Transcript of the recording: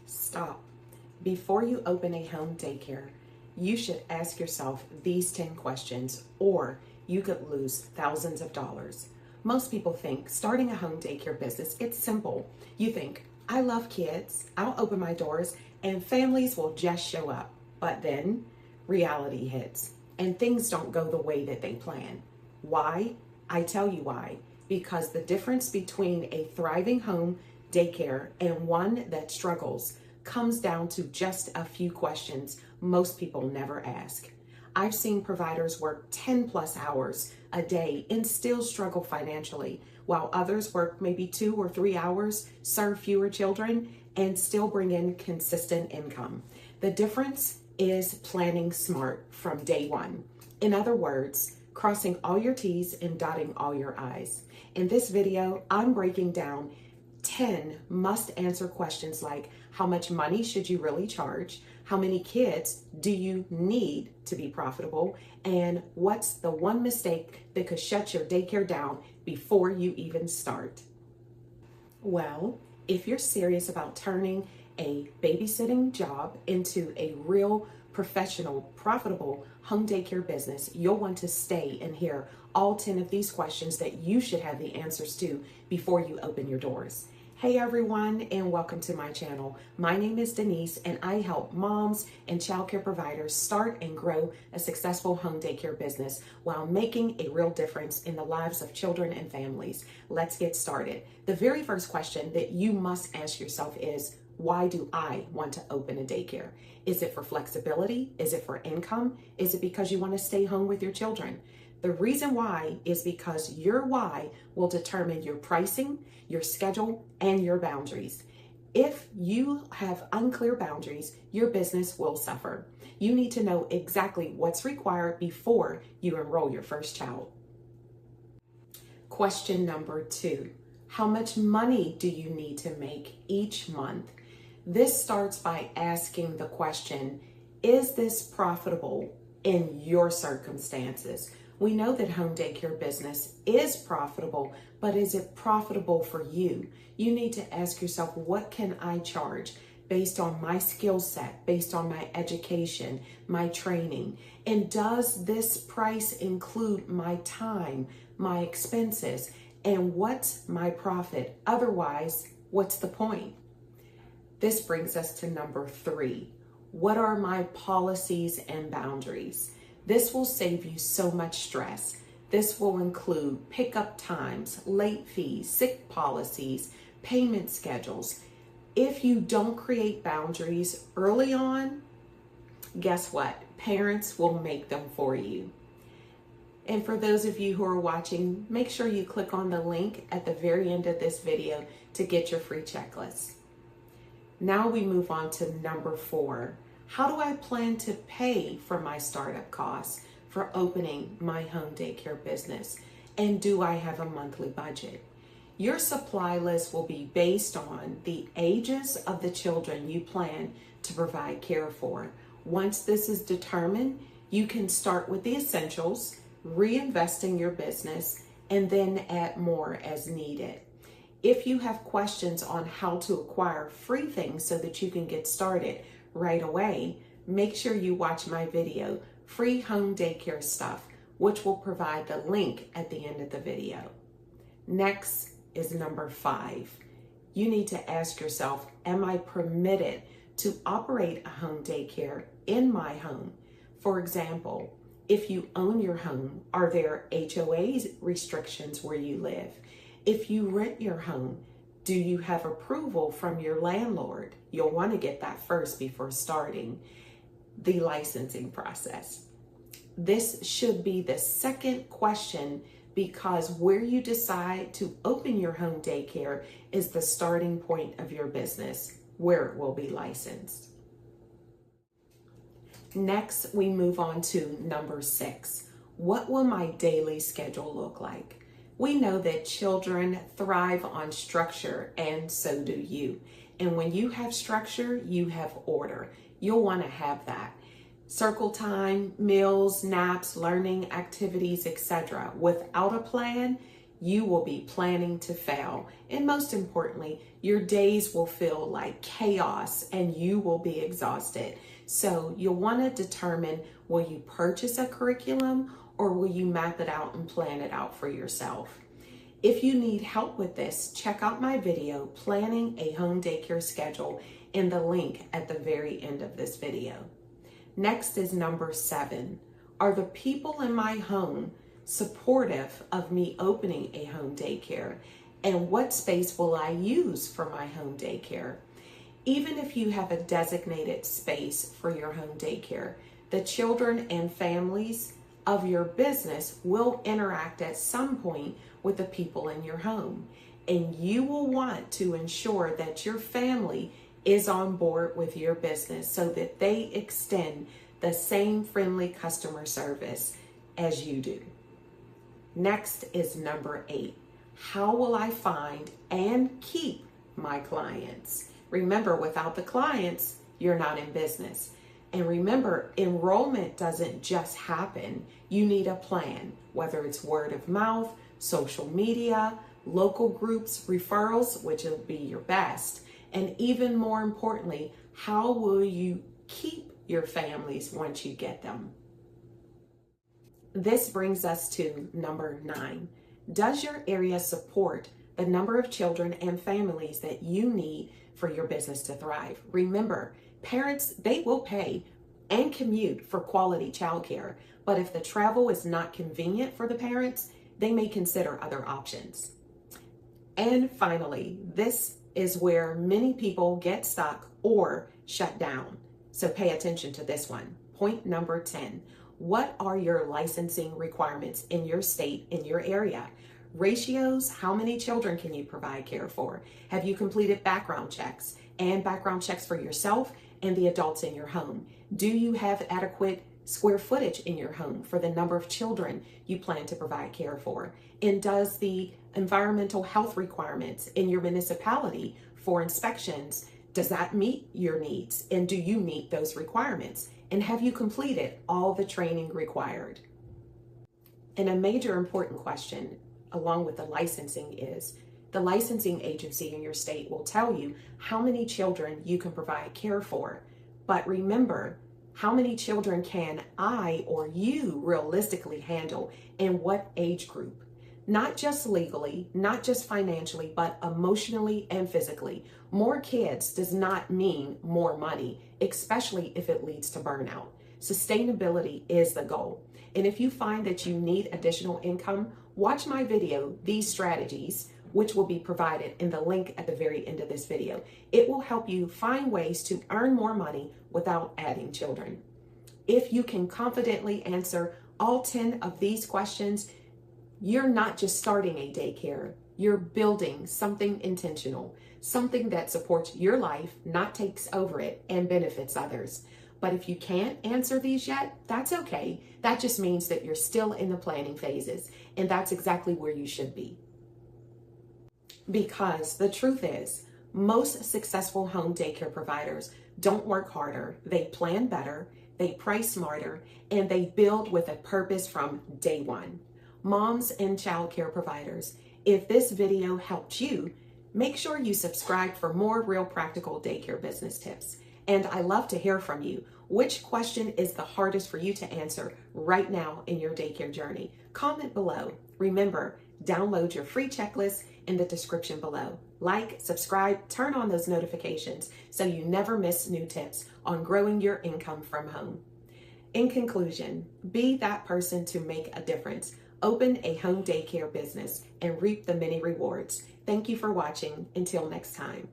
Stop. Before you open a home daycare, you should ask yourself these 10 questions, or you could lose thousands of dollars. Most people think starting a home daycare business, it's simple. You think, I love kids, I'll open my doors, and families will just show up. But then reality hits, and things don't go the way that they plan. Why? I tell you why. Because the difference between a thriving home daycare and one that struggles comes down to just a few questions most people never ask. I've seen providers work 10 plus hours a day and still struggle financially, while others work maybe 2 or 3 hours, serve fewer children, and still bring in consistent income. The difference is planning smart from day one. In other words, crossing all your T's and dotting all your I's. In this video, I'm breaking down 10 must-answer questions like, how much money should you really charge? How many kids do you need to be profitable? And what's the one mistake that could shut your daycare down before you even start? Well, if you're serious about turning a babysitting job into a real professional, profitable home daycare business, you'll want to stay and hear all 10 of these questions that you should have the answers to before you open your doors. Hey everyone, and welcome to my channel. My name is Denise, and I help moms and childcare providers start and grow a successful home daycare business while making a real difference in the lives of children and families. Let's get started. The very first question that you must ask yourself is, why do I want to open a daycare? Is it for flexibility? Is it for income? Is it because you want to stay home with your children? The reason why is because your why will determine your pricing, your schedule, and your boundaries. If you have unclear boundaries, your business will suffer. You need to know exactly what's required before you enroll your first child. Question number 2, how much money do you need to make each month? This starts by asking the question, is this profitable in your circumstances? We know that home daycare business is profitable, but is it profitable for you? You need to ask yourself, what can I charge based on my skill set, based on my education, my training? And does this price include my time, my expenses, and what's my profit? Otherwise, what's the point? This brings us to number 3. What are my policies and boundaries? This will save you so much stress. This will include pickup times, late fees, sick policies, payment schedules. If you don't create boundaries early on, guess what? Parents will make them for you. And for those of you who are watching, make sure you click on the link at the very end of this video to get your free checklist. Now we move on to number 4. How do I plan to pay for my startup costs for opening my home daycare business? And do I have a monthly budget? Your supply list will be based on the ages of the children you plan to provide care for. Once this is determined, you can start with the essentials, reinvest in your business, and then add more as needed. If you have questions on how to acquire free things so that you can get started right away, make sure you watch my video, Free Home Daycare Stuff, which will provide the link at the end of the video. Next is number 5. You need to ask yourself, am I permitted to operate a home daycare in my home? For example, if you own your home, are there HOA restrictions where you live? If you rent your home, do you have approval from your landlord? You'll want to get that first before starting the licensing process. This should be the second question, because where you decide to open your home daycare is the starting point of your business, where it will be licensed. Next, we move on to number 6. What will my daily schedule look like? We know that children thrive on structure, and so do you. And when you have structure, you have order. You'll want to have that. Circle time, meals, naps, learning activities, etc. Without a plan, you will be planning to fail. And most importantly, your days will feel like chaos and you will be exhausted. So you'll want to determine, will you purchase a curriculum or will you map it out and plan it out for yourself? If you need help with this, check out my video, Planning a Home Daycare Schedule, in the link at the very end of this video. Next is number 7. Are the people in my home supportive of me opening a home daycare? And what space will I use for my home daycare? Even if you have a designated space for your home daycare, the children and families of your business will interact at some point with the people in your home. And you will want to ensure that your family is on board with your business so that they extend the same friendly customer service as you do. Next is number 8. How will I find and keep my clients? Remember, without the clients, you're not in business. And remember, enrollment doesn't just happen. You need a plan, whether it's word of mouth, social media, local groups, referrals, which will be your best. And even more importantly, how will you keep your families once you get them? This brings us to number 9. Does your area support the number of children and families that you need for your business to thrive? Remember, parents, they will pay and commute for quality childcare, but if the travel is not convenient for the parents, they may consider other options. And finally, this is where many people get stuck or shut down. So pay attention to this one. Point number 10. What are your licensing requirements in your state, in your area? Ratios, how many children can you provide care for? Have you completed background checks and background checks for yourself and the adults in your home? Do you have adequate square footage in your home for the number of children you plan to provide care for? And does the environmental health requirements in your municipality for inspections, does that meet your needs? And do you meet those requirements? And have you completed all the training required? And a major important question along with the licensing is, the licensing agency in your state will tell you how many children you can provide care for. But remember, how many children can I or you realistically handle in what age group? Not just legally, not just financially, but emotionally and physically. More kids does not mean more money, especially if it leads to burnout. Sustainability is the goal. And if you find that you need additional income, watch my video, These Strategies, which will be provided in the link at the very end of this video. It will help you find ways to earn more money without adding children. If you can confidently answer all 10 of these questions, you're not just starting a daycare, you're building something intentional, something that supports your life, not takes over it, and benefits others. But if you can't answer these yet, that's okay. That just means that you're still in the planning phases, and that's exactly where you should be. Because the truth is, most successful home daycare providers don't work harder, they plan better, they price smarter, and they build with a purpose from day one. Moms and childcare providers, if this video helped you, make sure you subscribe for more real practical daycare business tips. And I love to hear from you. Which question is the hardest for you to answer right now in your daycare journey? Comment below. Remember, download your free checklist in the description below. Like, subscribe, turn on those notifications so you never miss new tips on growing your income from home. In conclusion, be that person to make a difference. Open a home daycare business and reap the many rewards. Thank you for watching. Until next time.